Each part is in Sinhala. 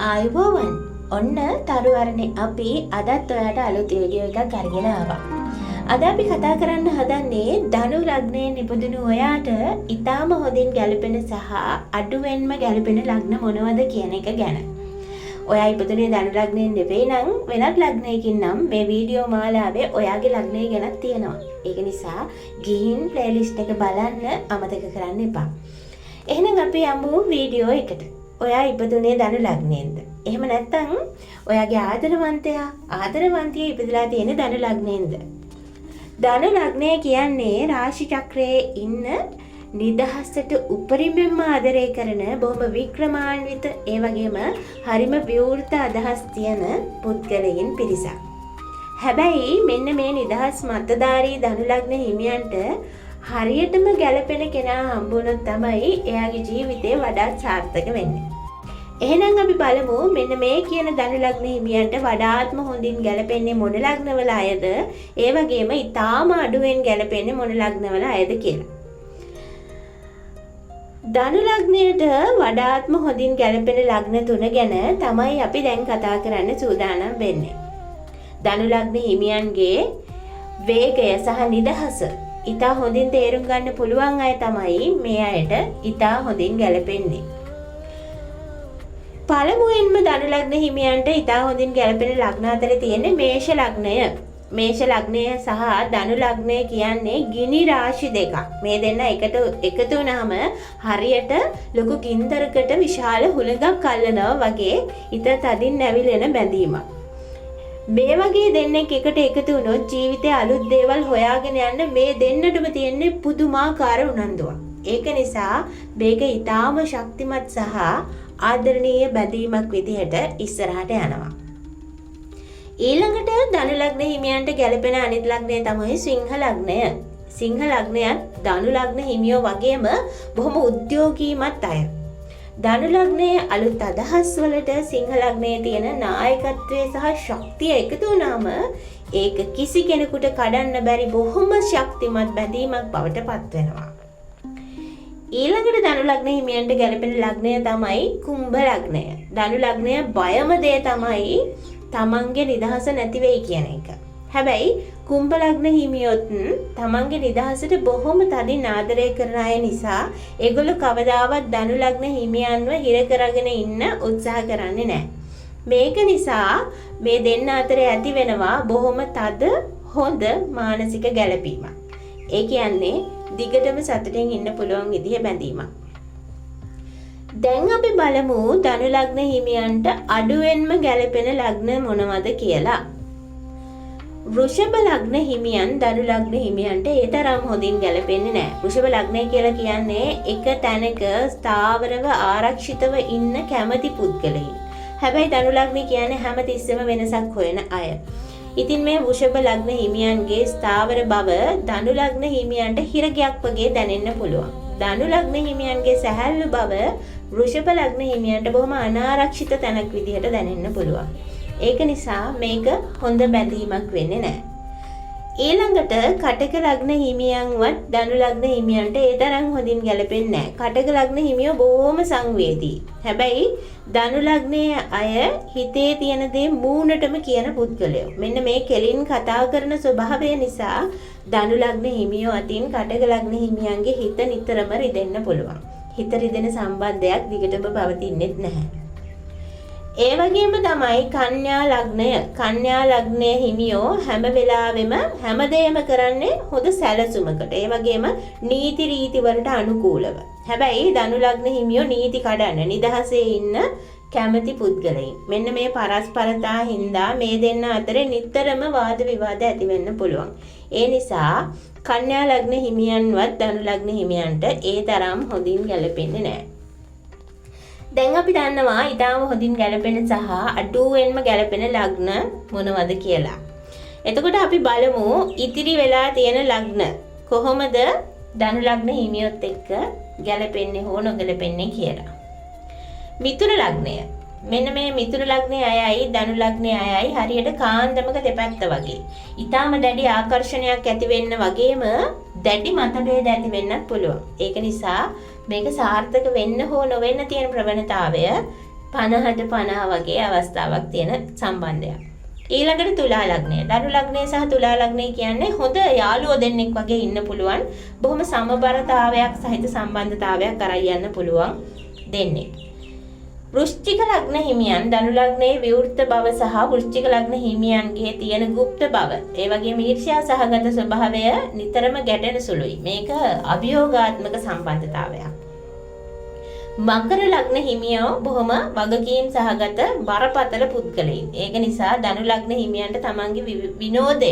ආයුබෝවන් ඔන්න තරුවරණේ අපි අදත් ඔයාට අලුත් වීඩියෝ එකක් අරගෙන ආවා. අද අපි කතා කරන්න හදන්නේ ධනු ලග්නයේ නිපදුණු ඔයාට ඊටාම හොඳින් ගැලපෙන සහ අඩුවෙන්ම ගැලපෙන ලග්න මොනවද කියන එක ගැන. ඔයා ඉපදුනේ ධනු ලග්නයෙන් නෙවෙයි නම් වෙනත් ලග්නයකින් නම් මේ වීඩියෝ මාලාවේ ඔයාගේ ලග්නය ගැනත් තියෙනවා. ඒක නිසා ගිහින් ප්ලේලිස්ට් එක බලන්න අමතක කරන්න එපා. එහෙනම් අපි යමු වීඩියෝ එකට. ඔයා ඉපදුනේ ධනු ලග්නයෙන්ද? එහෙම නැත්නම් ඔයාගේ ආදරවන්තිය ඉපදලා තියෙන ධනු ලග්නයෙන්ද? ධනු ලග්නය කියන්නේ රාශි චක්‍රයේ ඉන්න නිදහසට උපරිමයෙන්ම ආදරය කරන බොහොම වික්‍රමාන්විත ඒ වගේම හරිම විවෘත අදහස් තියෙන පුද්ගලයන් පිරිසක්. හැබැයි මෙන්න මේ නිදහස් මතධාරී ධනු ලග්න හිමියන්ට හරියටම ගැලපෙන කෙනා හම්බුනොත් තමයි එයාගේ ජීවිතේ වඩාත් සාර්ථක වෙන්නේ. එහෙනම් අපි බලමු මෙන්න මේ කියන ධනු ලග්න හිමියන්ට වඩාත්ම හොඳින් ගැලපෙන්නේ මොන ලග්නවල අයද, ඒ වගේම ඊටාම අඩුවෙන් ගැලපෙන්නේ මොන ලග්නවල අයද කියලා. ධනු ලග්නයට වඩාත්ම හොඳින් ගැලපෙන ලග්න තුන ගැන තමයි අපි දැන් කතා කරන්න සූදානම් වෙන්නේ. ධනු ලග්න හිමියන්ගේ වේගය සහ නිදහස ඉතා හොඳින් තේරුම් ගන්න පුළුවන් අය තමයි මේ අයට ඉතා හොඳින් ගැලපෙන්නේ. පළමුවෙන්ම ධනු ලග්න හිමියන්ට ඉතා හොඳින් ගැලපෙන ලග්න අතර තියෙන්නේ මේෂ ලග්නය. මේෂ ලග්නය සහ ධනු ලග්නය කියන්නේ ගිනි රාශි දෙකක්. මේ දෙන්න එකතු වුණාම හරියට ලොකු ගින්දරකට විශාල හුලඟක් අල්ලනවා වගේ ඉත තදින් නැවිලෙන බැඳීමක්. මේ වගේ දෙන්නෙක් එකට එකතු වුණොත් ජීවිතේ අලුත් දේවල් හොයාගෙන යන්න මේ දෙන්නටම තියෙන පුදුමාකාර උනන්දුවක්. ඒක නිසා මේක ඊටාම ශක්තිමත් සහ ආදරණීය බැඳීමක් විදිහට ඉස්සරහට යනවා. ඊළඟට ධනු ලග්න හිමියන්ට ගැලපෙන අනිත් ලග්නය තමයි සිංහ ලග්නය. සිංහ ලග්නයත් ධනු ලග්න හිමියෝ වගේම බොහොම උද්‍යෝගීමත් අය. ධනු ලග්නයේ අලුත් අදහස් වලට සිංහ ලග්නයේ තියෙන නායකත්වයේ සහ ශක්තිය එකතු වුණාම ඒක කිසි කෙනෙකුට කඩන්න බැරි බොහොම ශක්තිමත් බැඳීමක් බවට පත් වෙනවා. ඊළඟට ධනු ලග්න හිමියන්ට ගැලපෙන ලග්නය තමයි කුම්භ ලග්නය. ධනු ලග්නය බයම දේ තමයි තමන්ගේ නිදහස නැති වෙයි කියන එක. හැබැයි කුම්භ ලග්න හිමියොත් තමන්ගේ නිදහසට බොහොම තදින් ආදරය කරන අය නිසා ඒගොල්ලෝ කවදාවත් ධනු ලග්න හිමියන්ව හිර කරගෙන ඉන්න උත්සාහ කරන්නේ නැහැ. මේක නිසා මේ දෙන්න අතරේ ඇති වෙනවා බොහොම තද හොඳ මානසික ගැළපීමක්. ඒ කියන්නේ දිගටම සතුටින් ඉන්න පුළුවන් විදිහ බැඳීමක්. දැන් අපි බලමු ධනු ලග්න හිමියන්ට අඩුවෙන්ම ගැලපෙන ලග්න මොනවද කියලා. වෘෂභ ලග්න හිමියන් ධනු ලග්න හිමියන්ට ඒ තරම් හොඳින් ගැලපෙන්නේ නැහැ. වෘෂභ ලග්නය කියලා කියන්නේ එක තැනක ස්ථාවරව ආරක්ෂිතව ඉන්න කැමති පුද්ගලයින්. හැබැයි ධනු ලග්න කියන්නේ හැමතිස්සෙම වෙනසක් හොයන අය. ඉතින් මේ වෘෂභ ලග්න හිමියන්ගේ ස්ථාවර බව ධනු ලග්න හිමියන්ට හිරගයක් වගේ දැනෙන්න පුළුවන්. ධනු ලග්න හිමියන්ගේ සැහැල්ලු බව වෘෂභ ලග්න හිමියන්ට බොහොම අනාරක්ෂිත තැනක් විදිහට දැනෙන්න පුළුවන්. ඒක නිසා මේක හොඳ බැඳීමක් වෙන්නේ නැහැ. ඊළඟට කටක ලග්න හිමියන්වත් ධනු ලග්න හිමියන්ට ඒ තරම් හොඳින් ගැලපෙන්නේ නැහැ. කටක ලග්න හිමියෝ බොහොම සංවේදී. හැබැයි ධනු ලග්නයේ අය හිතේ තියෙන දේ මූණටම කියන පුද්ගලයෝ. මෙන්න මේ කෙලින් කතා කරන ස්වභාවය නිසා ධනු ලග්න හිමියෝ අතින් කටක ලග්න හිමියන්ගේ හිත නිතරම රිදෙන්න පුළුවන්. හිත රිදෙන සම්බන්ධයක් දිගටම පවතින්නේ නැහැ. ඒ වගේම තමයි කන්‍යා ලග්නය. කන්‍යා ලග්නයේ හිමියෝ හැම වෙලාවෙම හැමදේම කරන්නේ හොඳ සැලසුමකට. ඒ වගේම නීති රීති වලට අනුකූලව. හැබැයි ධනු ලග්න හිමියෝ නීති කඩන්න නිදහසේ ඉන්න කැමති පුද්ගලයින්. මෙන්න මේ පරස්පරතා හින්දා මේ දෙන්න අතරේ නිතරම වාද විවාද ඇති වෙන්න පුළුවන්. ඒ නිසා කන්‍යා ලග්න හිමියන්වත් ධනු ලග්න හිමියන්ට ඒ තරම් හොඳින් ගැලපෙන්නේ නැහැ. දැන් අපි දන්නවා ඊටාම හොඳින් ගැලපෙන සහ අඩුවෙන්ම ගැලපෙන ලග්න මොනවද කියලා. එතකොට අපි බලමු ඉතිරි වෙලා තියෙන ලග්න කොහොමද ධනු ලග්න හිමියොත් එක්ක ගැලපෙන්නේ හෝ නොගැලපෙන්නේ කියලා. මිථුන ලග්නය. මෙන්න මේ මිථුන ලග්නයේ අයයි ධනු ලග්නයේ අයයි හරියට කාන්දමක දෙපැත්ත වගේ. ඊටාම දැඩි ආකර්ෂණයක් ඇති වෙන්න වගේම දැඩි මතභේද ඇති වෙන්නත් පුළුවන්. ඒක නිසා මේක සාර්ථක වෙන්න හෝ නොවෙන්න තියෙන ප්‍රවණතාවය 50ට 50 වගේ අවස්ථාවක් තියෙන සම්බන්ධයක්. ඊළඟට තුලා ලග්නය. ධනු ලග්නය සහ තුලා ලග්නය කියන්නේ හොඳ යාළුවෝ දෙන්නෙක් වගේ ඉන්න පුළුවන්. බොහොම සමබරතාවයක් සහිත සම්බන්ධතාවයක් කරන් යන්න පුළුවන් දෙන්නේ. වෘශ්චික ලග්න හිමියන් ධනු ලග්නයේ විවෘත බව සහ වෘශ්චික ලග්න හිමියන්ගේ තියෙන গুপ্ত බව, ඒ වගේම ඊර්ෂ්‍යා සහගත ස්වභාවය නිතරම ගැටෙන සුළුයි. මේක අභියෝගාත්මක සම්බන්ධතාවයක්. මකර ලග්න හිමියෝ බොහොම වගකීම් සහගත බරපතල පුද්ගලයින්. ඒක නිසා ධනු ලග්න හිමියන්ට තමන්ගේ විනෝදය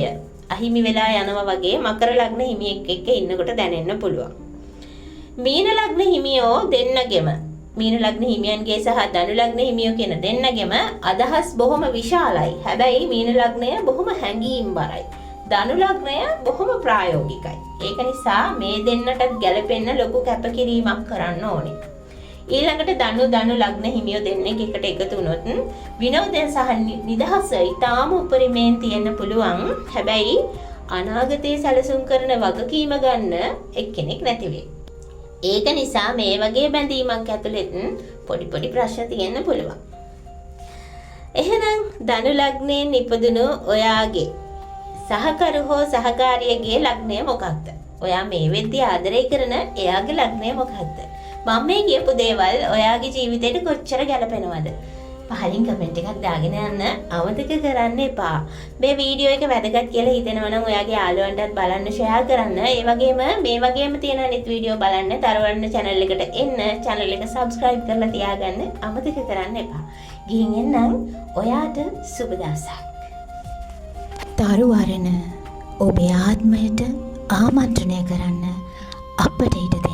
අහිමි වෙලා යනවා වගේ මකර ලග්න හිමියෙක් එක්ක ඉන්නකොට දැනෙන්න පුළුවන්. මීන ලග්න හිමියෝ දෙන්නගෙම මීන ලග්න හිමියන්ගේ සහ ධනු ලග්න හිමියෝ කියන දෙන්නගෙම අදහස් බොහොම විශාලයි. හැබැයි මීන ලග්නය බොහොම හැඟීම්බරයි. ධනු ලග්නය බොහොම ප්‍රායෝගිකයි. ඒක නිසා මේ දෙන්නටත් ගැළපෙන්න ලොකු කැපකිරීමක් කරන්න ඕනේ. ඊළඟට ධනු ලග්න හිමියෝ දෙන්නෙක් එකට එකතු වුණොත් විනෝදය සහ නිදහස ඊටාම උපරිමයෙන් තියෙන්න පුළුවන්. හැබැයි අනාගතයේ සැලසුම් කරන වගකීම ගන්න එක්කෙනෙක් නැති වෙයි. ඒක නිසා මේ වගේ බැඳීමක් ඇතුළෙත් පොඩි ප්‍රශ්න තියෙන්න පුළුවන්. එහෙනම් ධනු ලග්නයෙන් ඉපදුණු ඔයාගේ සහකරු හෝ සහකාරියගේ ලග්නය මොකක්ද? ඔයා මේ වෙද්දී ආදරය කරන එයාගේ ලග්නය මොකක්ද? මම මේ කියපු දේවල් ඔයාගේ ජීවිතේට කොච්චර ගැලපෙනවද? පහලින් කමෙන්ට් එකක් දාගෙන යන්න අමතක කරන්න එපා. මේ වීඩියෝ එක වැදගත් කියලා හිතෙනවා නම් ඔයාගේ යාළුවන්ටත් බලන්න ෂෙයා කරන්න. ඒ වගේම මේ වගේම තියෙන අනිත් වීඩියෝ බලන්න තරවන්න channel එකට එන්න. channel එක subscribe කරලා තියාගන්න අමතක කරන්න එපා. ගිහින් එන්නම් ඔයාට සුබ දවසක්. තරුවරණ ඔබේ ආත්මයට ආමන්ත්‍රණය කරන්න අපට ඉඩ